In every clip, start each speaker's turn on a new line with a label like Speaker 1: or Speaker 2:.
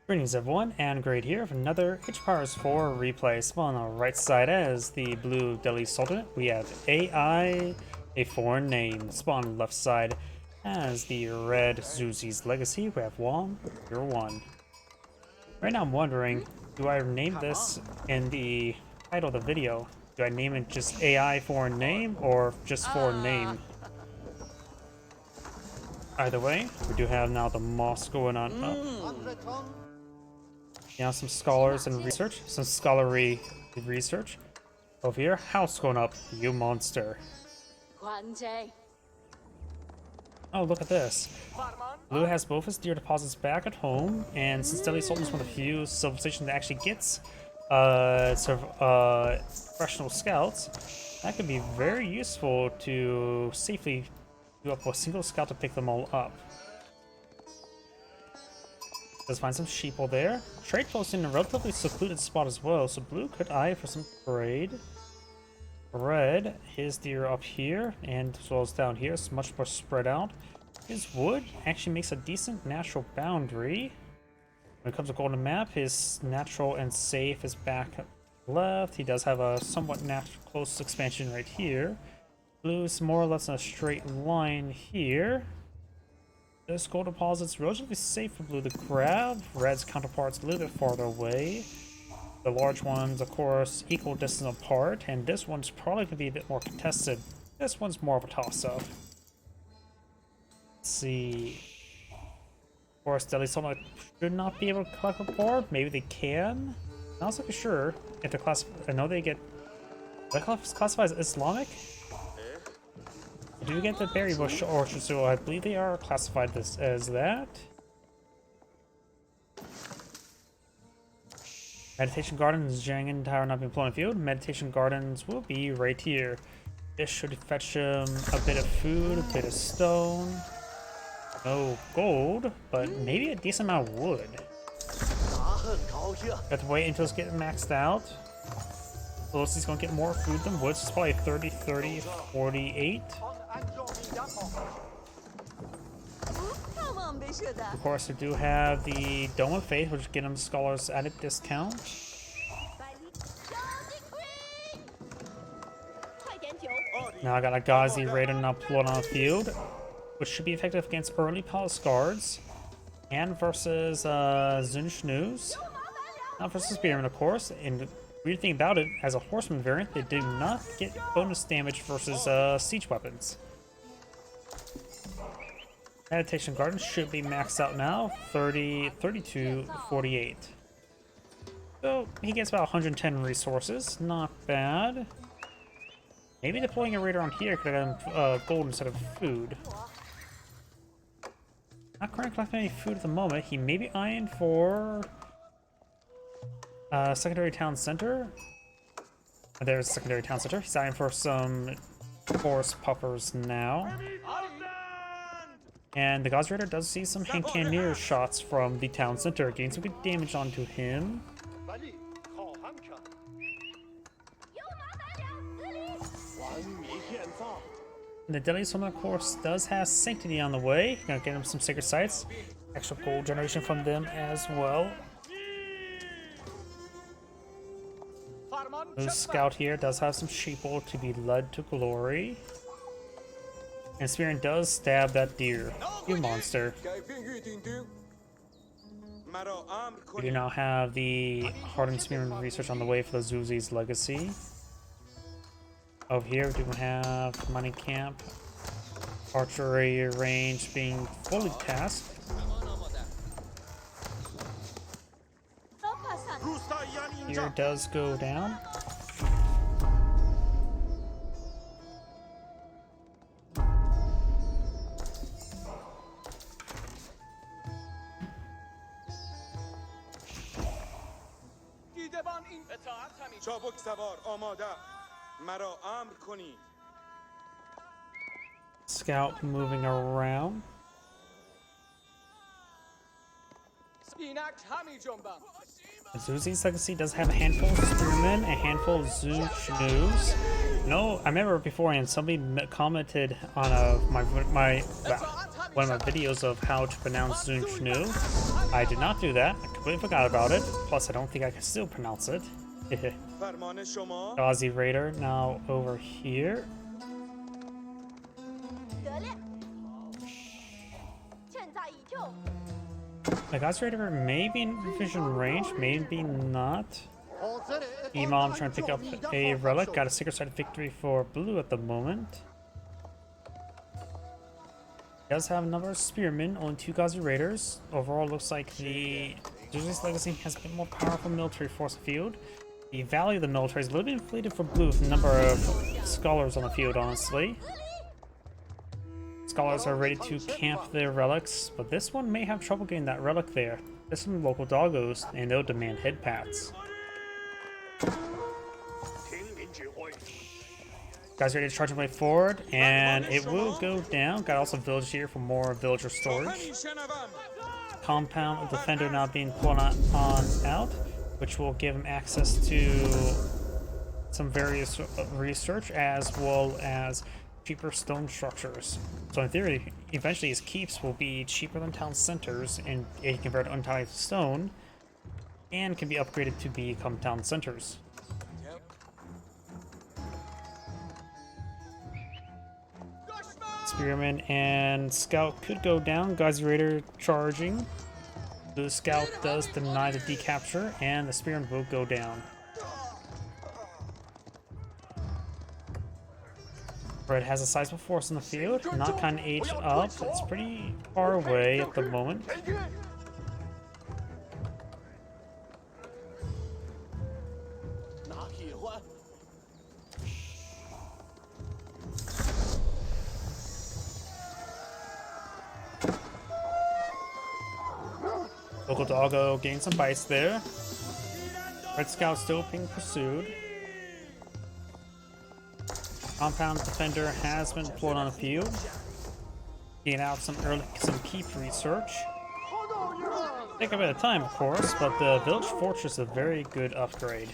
Speaker 1: Greetings everyone, and Great here with another H-Powers 4 replay. So on the right side as the blue Delhi Sultanate, we have AI, a foreign name. Spawn on the left side as the red Zuzi's Legacy, we have Wam01. Right now I'm wondering, do I name this in the title of the video? Do I name it just AI foreign name or just foreign name? Either way, we do have now the moss going on up. Now some scholars and research, some scholarly research. Over here, house going up, you monster. Oh, look at this. Blue has both his deer deposits back at home, and since Delhi Sultan is one of the few civilizations that actually gets professional scouts, that could be very useful to safely do up a single scout to pick them all up. Let's find some sheeple there. Trade post in a relatively secluded spot as well, so blue could eye for some trade. Red, his deer up here, and as well as down here, it's much more spread out. His wood actually makes a decent natural boundary. When it comes to golden map, his natural and safe is back left. He does have a somewhat close expansion right here. Blue's more or less in a straight line here. This gold deposit's relatively safe for blue to grab. Red's counterpart's a little bit farther away. The large ones, of course, equal distance apart, and this one's probably going to be a bit more contested. This one's more of a toss-up. Let's see. Of course, Delhi Sultanate should not be able to collect a board. Maybe they can. I'm not so sure if they're classified. I know they get. They're classified as Islamic. Do get the berry bush orchard, so I believe they are classified as that. Meditation Gardens, Jangan Tower not being employed in field. Meditation Gardens will be right here. This should fetch him a bit of food, a bit of stone. No gold, but maybe a decent amount of wood. Have to wait until it's getting maxed out. Velocity's gonna get more food than wood, so it's probably 30, 30, 48. Of course, we do have the Dome of Faith, which get them scholars at a discount. Now I got a Ghazi Raider now pulled on the field, which should be effective against early palace guards and versus Zunshnoos. Not versus Spearmen, of course. And the weird thing about it, as a horseman variant, they do not get bonus damage versus siege weapons. Meditation Garden should be maxed out now, 32, 48. So he gets about 110 resources, not bad. Maybe deploying a raider on here could have gotten gold instead of food. Not currently collecting any food at the moment. He may be eyeing for secondary town center. There's secondary town center. He's eyeing for some forest puffers now. And the Gauss Raider does see some Cannoneer shots from the town center, getting some good damage onto him. The Delhi Sultanate, of course, does have Sanctity on the way. Gonna get him some sacred sites. Extra gold generation from them as well. The scout here does have some sheeple to be led to glory. And Spearman does stab that deer. You monster. We do now have the Hardened Spearman research on the way for the Zuzi's Legacy. Over here we do have Money Camp. Archery range being fully tasked. Here does go down. Scout moving around. Zuzi's Legacy does have a handful of Spearmen, a handful of Zunshnoos. No, I remember beforehand somebody commented on one of my videos of how to pronounce Zunshnu. I did not do that. I completely forgot about it. Plus, I don't think I can still pronounce it. Aussie Raider now over here. The Aussie Raider may be in vision range, maybe not. Imam trying to pick up a relic. Got a secret side victory for blue at the moment. Does have a number of spearmen, only 2 Ghazi Raiders. Overall, looks like the Zeus's Legacy has a bit more powerful military force field. The value of the military is a little bit inflated for blue with the number of scholars on the field, honestly. Scholars are ready to camp their relics, but this one may have trouble getting that relic there. There's some local doggos, and they'll demand head pats. Guys ready to charge away forward, and it will go down. Got also village here for more villager storage. Compound defender now being pulled on out, which will give him access to some various research as well as cheaper stone structures. So in theory, eventually his keeps will be cheaper than town centers, and he can convert untied stone and can be upgraded to become town centers. Spearman and Scout could go down. Ghazi Raider charging. The Scout does deny the decapture, and the Spearman will go down. Red has a sizable force in the field. Not kind of aged up. It's pretty far away at the moment. Local doggo getting some bites there. Red Scout still being pursued. Compound defender has been deployed on the field. Getting out some keep research. Take a bit of time, of course, but the village fortress is a very good upgrade.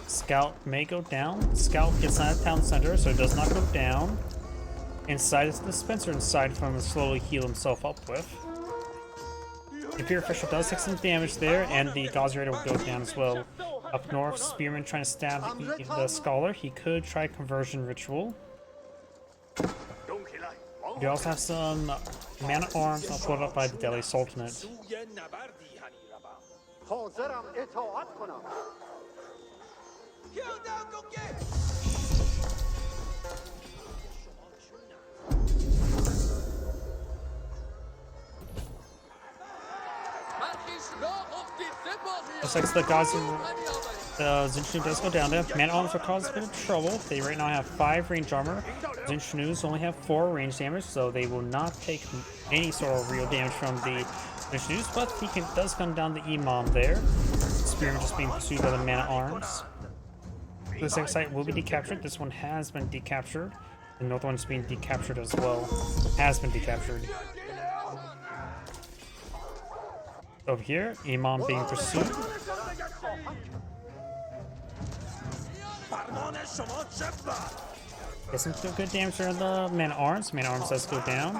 Speaker 1: Scout may go down. Scout gets out of town center, so it does not go down. Inside is the dispenser inside for him to slowly heal himself up with. The Imperial official does take some damage there, and the Ghazi Raider will go down as well. Up north, Spearman trying to stab the Scholar. He could try conversion ritual. We also have some man-at-arms put up by the Delhi Sultanate. Looks like the Ghazi Zinchanu does go down there. Man-at-arms will cause a bit of trouble. They right now have 5 range armor. Zinchanu's only have 4 range damage, so they will not take any sort of real damage from the Zinchanu's, but he does come down the Imam there. Spearman just being pursued by the man-at-arms. The second site will be decaptured. This one has been decaptured. The north one's being decaptured as well. Has been decaptured. Over here, Imam being pursued. Get some good damage on the man-at-arms. Man-at-arms does go down.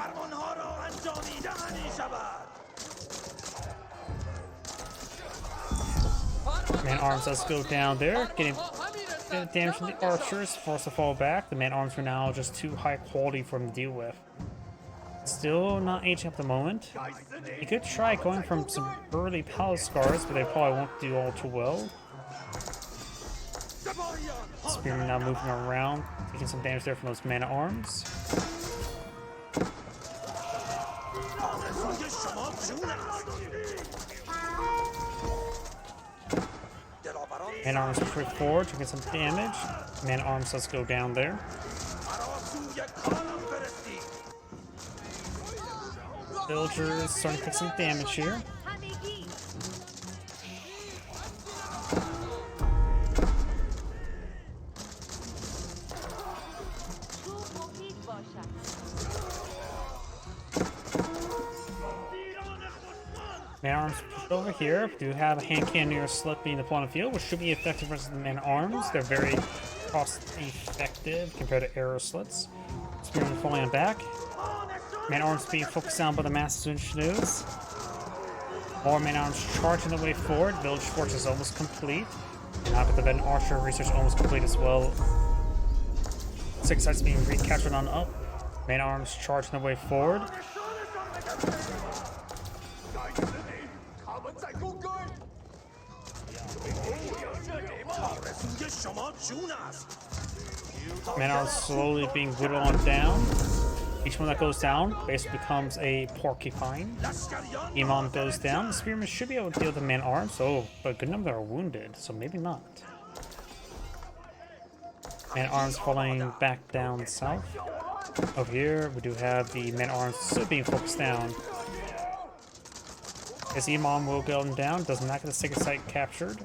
Speaker 1: Man-at-arms does go down there. Getting a bit of damage from the archers. Forced to fall back. The man-at-arms are now just too high quality for him to deal with. Still not aging at the moment. You could try going from some early palace scars, but they probably won't do all too well. Spearman now moving around, taking some damage there from those man-at-arms. Man-at-arms push forward, taking some damage. Man-at-arms does go down there. Villagers starting to take some damage here. Man-at-arms pushed over here. Do have a hand cannon near a slip being deployed on the field, which should be effective versus the man-at-arms. They're very cost-effective compared to arrow slits. Spearman falling back. Man-at-arms being focused down by the Masters and Canoes. More man-arms charging the way forward. Village force is almost complete. Now got the Ven Archer research almost complete as well. 6 sites being recaptured on up. Man-arms charging the way forward. Man-arms slowly being whittled on down. Each one that goes down basically becomes a porcupine. Imam goes down. The spearmen should be able to deal with the man-arms. Oh, but a good number are wounded, so maybe not. Man-arms falling back down south. Over here, we do have the man-arms still being focused down. As Imam will go down, does not get the sacred site captured.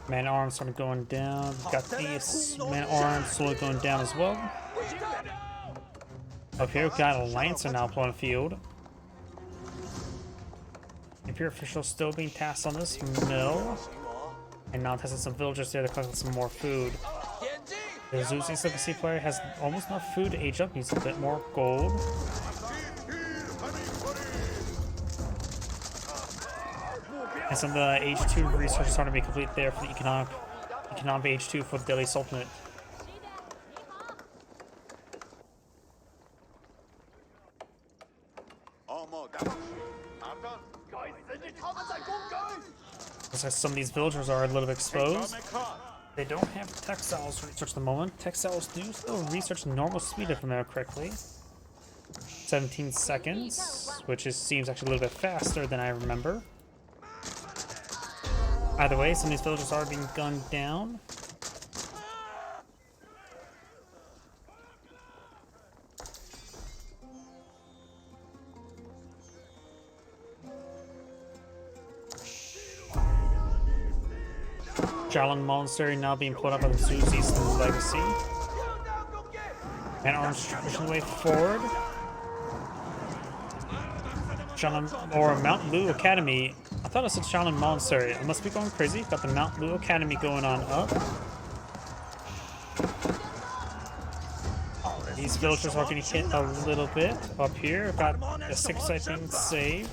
Speaker 1: Man-arms started going down. Got these man-arms slowly going down as well. Up here, got a Lancer now on the field. Imperial officials still being tasked on this mill. And now testing some villagers there to collect some more food. The Zuzi Legacy player has almost enough food to age up, needs a bit more gold. And some of the H2 research is starting to be complete there for the economic H2 for the Delhi Sultanate. Looks like some of these villagers are a little bit exposed. They don't have textiles research at the moment. Textiles do still research normal speed if I remember correctly. 17 seconds, which seems actually a little bit faster than I remember. Either way, some of these villagers are being gunned down. Jalan Monastery now being put up by the Zuzi's Legacy. And arms pushing the way forward. Jalan, or Mount Lu Academy. I thought it said Jalan Monastery. I must be going crazy. Got the Mount Lu Academy going on up. These villagers are getting hit a little bit up here. Got a 6 site being saved.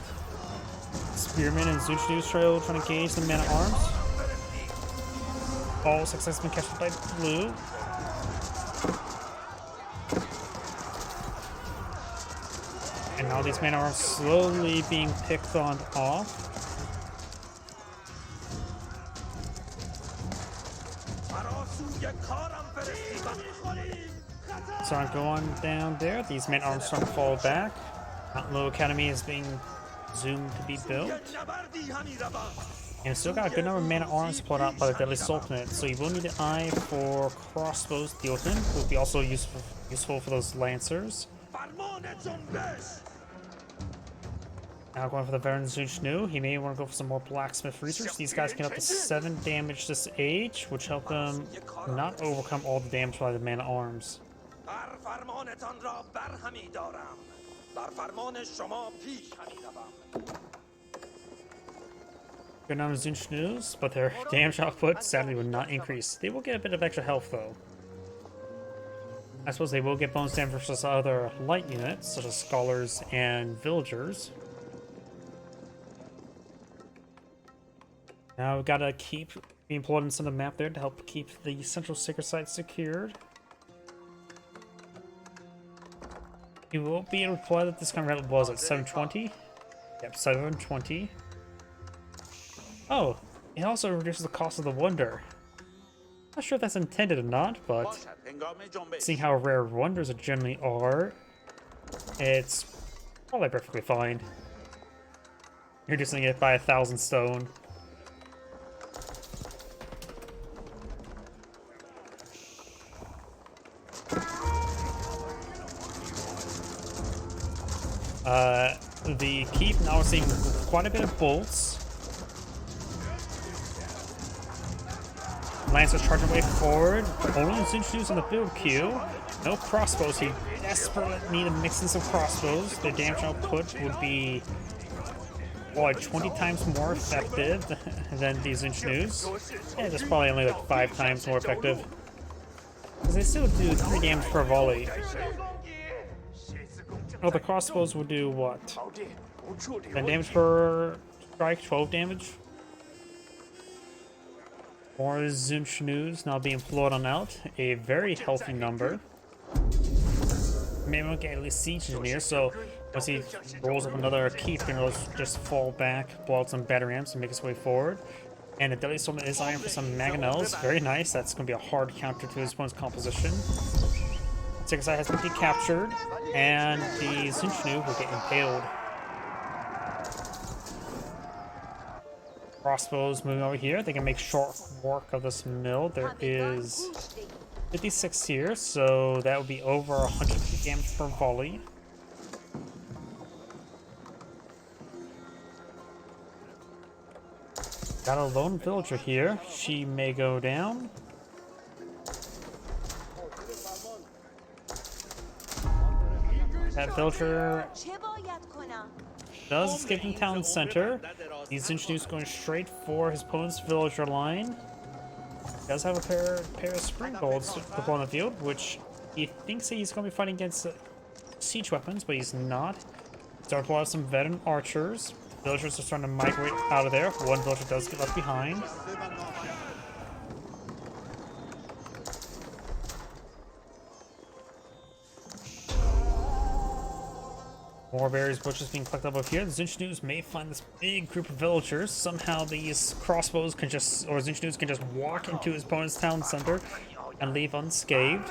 Speaker 1: Spearmen and Zuchnu trail trying to engage the men at arms. All 6 sites been captured by blue. And now these men are slowly being picked on off. So I'm going down there. These men are starting to fall back. Mount Low Academy is being zoomed to be built. And still got a good number of man-at-arms put out by the Delhi Sultanate, so you will need an eye for crossbows to deal with them. Will be also useful for those lancers. Now going for the Baron Zuchnu. He may want to go for some more blacksmith research. These guys can up to 7 damage this age, which help them not overcome all the damage by the man-at-arms. Good number of Zuchnus, but their damage output sadly would not increase. They will get a bit of extra health though. I suppose they will get bonus damage versus other light units, such as scholars and villagers. Now we've got to keep the importance on the map there to help keep the central sacred site secured. You will be able to play that this kind of was at 720. Yep, 720. Oh, it also reduces the cost of the wonder. Not sure if that's intended or not, but seeing how rare wonders generally are, it's probably perfectly fine. Reducing it by 1,000 stone. The keep now we're seeing quite a bit of bolts. Lancers charging way forward. Only Zuchnu's in the build queue. No crossbows. He desperately need to mix in some crossbows. Their damage output would be what, 20 times more effective than these Inchnews. Yeah, that's probably only like 5 times more effective. Because they still do 3 damage per volley. Oh, the crossbows will do what? 10 damage per strike, 12 damage. More Zunchnews now being flowed on out. A very healthy number. Maybe we'll get at least Siege Engineer, so once he rolls up another keep, he'll just fall back, blow out some battery ramps, and make his way forward. And the Deadly Sultanate is eyeing for some Mangonels. Very nice. That's going to be a hard counter to his opponent's composition. Second side has been decaptured, and the Zunchnu will get impaled. Crossbows moving over here. They can make short work of this mill. There is 56 here, so that would be over 150 damage per volley. Got a lone villager here. She may go down. That villager does escape from town center. These Inchnews going straight for his opponent's villager line. Does have a pair of spring golds up on the field, which he thinks that he's going to be fighting against siege weapons, but he's not. Start to pull out some veteran archers. Villagers are starting to migrate out of there. One villager does get left behind. More berries, bushes being collected up here. The Zinchnews may find this big group of villagers. Somehow these crossbows can just, or Zinchnews can just walk into his opponent's town center and leave unscathed.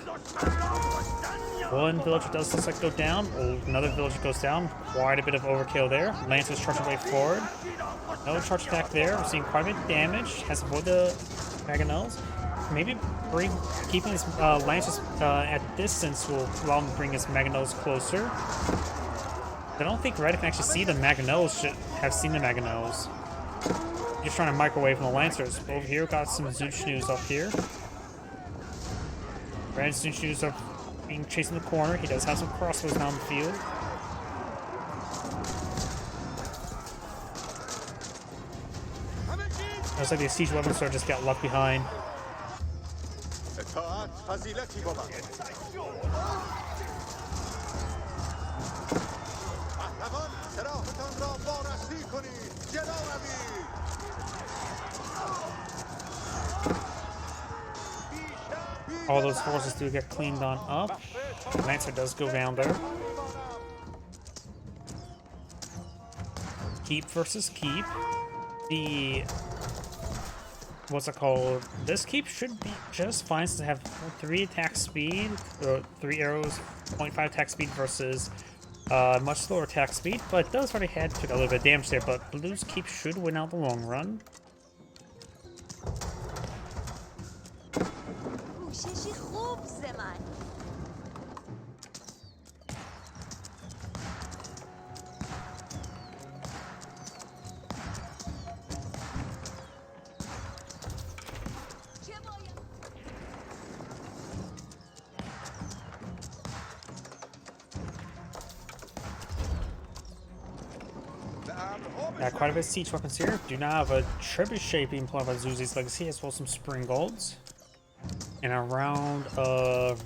Speaker 1: One villager does look like go down. Another villager goes down. Quite a bit of overkill there. Lancers charging way forward. No charge attack there. We're seeing quite a bit of damage. Has to avoid the Mangonels. Maybe keeping his Lancers at distance will allow him to bring his Mangonels closer. I don't think Red can actually see the Mangonels. Should have seen the Mangonels. Just trying to microwave from the Lancers. Over here, got some Zunchnews up here. Red Zunchnews are being chased in the corner. He does have some crossbows down the field. Looks like the siege weapons sort of just got left behind. All those forces do get cleaned on up. Lancer does go down there. Keep versus keep. The what's it called? This keep should be just fine to have 3 attack speed, or 3 arrows, 0.5 attack speed versus much slower attack speed, but it does already had took a little bit of damage there. But Blue's keep should win out the long run. Quite a bit of siege weapons here. Do not have a trebuchet being employed by Zuzi's Legacy, as well as some spring golds. And a round of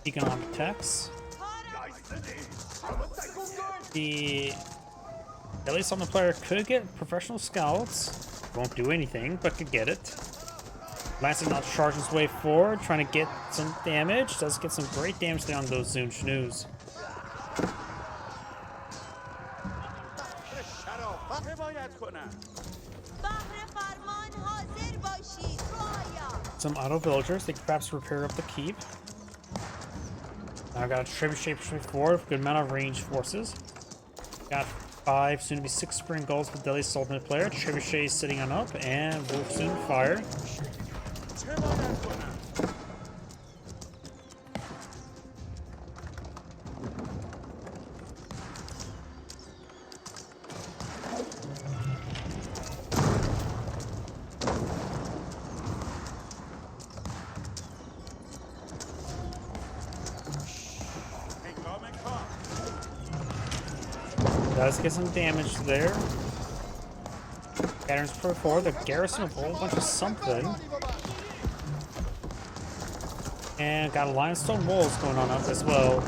Speaker 1: economic techs. At least on the player could get professional scouts. Won't do anything, but could get it. Lancer now charges his way forward, trying to get some damage. Does get some great damage down those Zunchnews. Some auto villagers, they can perhaps repair up the keep. I've got a trebuchet pushing forward with a good amount of range forces. Got 5, soon to be 6 spring golds for the Deadly Sultanate player. Trebuchet is sitting on up and will soon fire. Does get some damage there. Patterns for 4. The garrison of a whole bunch of something. And got a limestone walls going on up as well.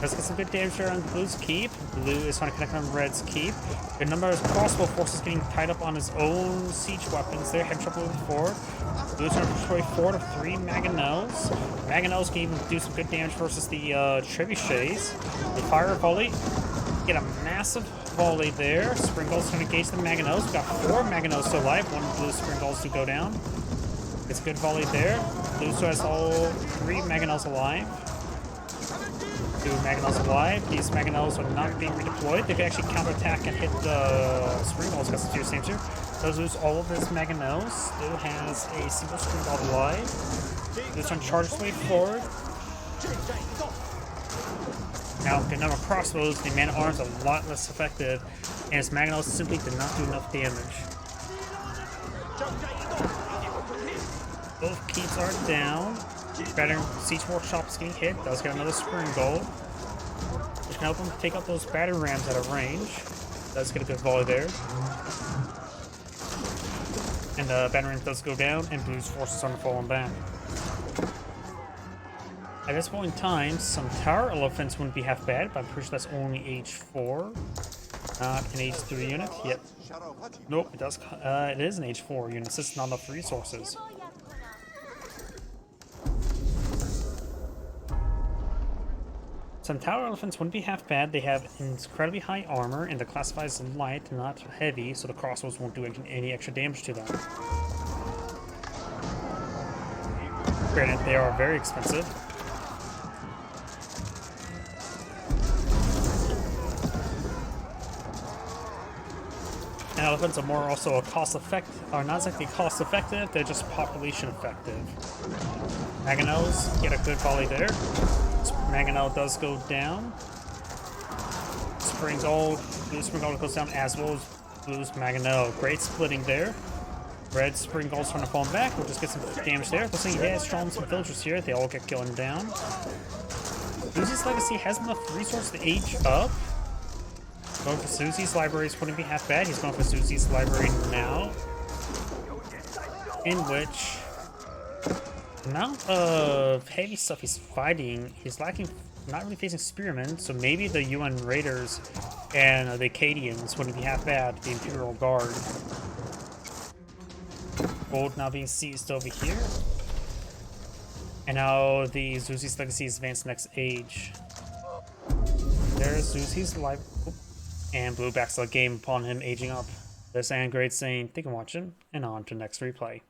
Speaker 1: Let's get some good damage there on Blue's keep. Blue is trying to connect on Red's keep. Good number of crossbow forces getting tied up on his own siege weapons there. Head trouble with 4. Blue's trying to destroy 4 to 3 Mangonels. Mangonels can even do some good damage versus the trebuchets. They fire a volley. Get a massive volley there. Springald's trying to engage the Mangonels. We've got 4 Mangonels still alive. 1 Blue Springald's to go down. It's a good volley there. Blue still has all 3 Mangonels alive. 2 Mangonels alive. These Mangonels are not being redeployed. They can actually counterattack and hit the Springballs because the 2 sames here. Does lose all of his Mangonels. Still has a single Springball alive. This one charges way forward. Now, good number of crossbows. The man at arms are a lot less effective, and his Mangonels simply did not do enough damage. Both keeps are down. Veteran Siege Workshop is getting hit. Does get another Springbolt, which can help him take out those battering rams out of range. Does get a good volley there. And the battering ram does go down, and Blue's forces are falling back. At this point in time, some tower elephants wouldn't be half bad, but I'm pretty sure that's only age 4. Not an age 3 unit. Yep. Nope, it does. It is an age 4 unit. It's just not enough resources. Some tower elephants wouldn't be half bad. They have incredibly high armor, and they're classified as light, not heavy, so the crossbows won't do any extra damage to them. Granted, they are very expensive. And elephants are more also a are not exactly cost effective, they're just population effective. Mangonels get a good volley there. Mangonel does go down. Springald, Blue Springald goes down as well as Blue's Mangonel. Great splitting there. Red Springald's trying to fall back. We'll just get some damage there. Looks like he has strong some villagers here. They all get going down. Susie's Legacy has enough resources to age up. Going for Susie's libraries wouldn't be half bad. He's going for Susie's library now. In which the amount of heavy stuff he's fighting, he's lacking, not really facing spearmen, so maybe the UN Raiders and the Acadians wouldn't be half bad, the Imperial Guard. Gold now being seized over here. And now the Zuzi's Legacy is advanced next age. There's Zuzi's life. And Blue backs the game upon him aging up. This and Great saying, thank you for watching, and on to next replay.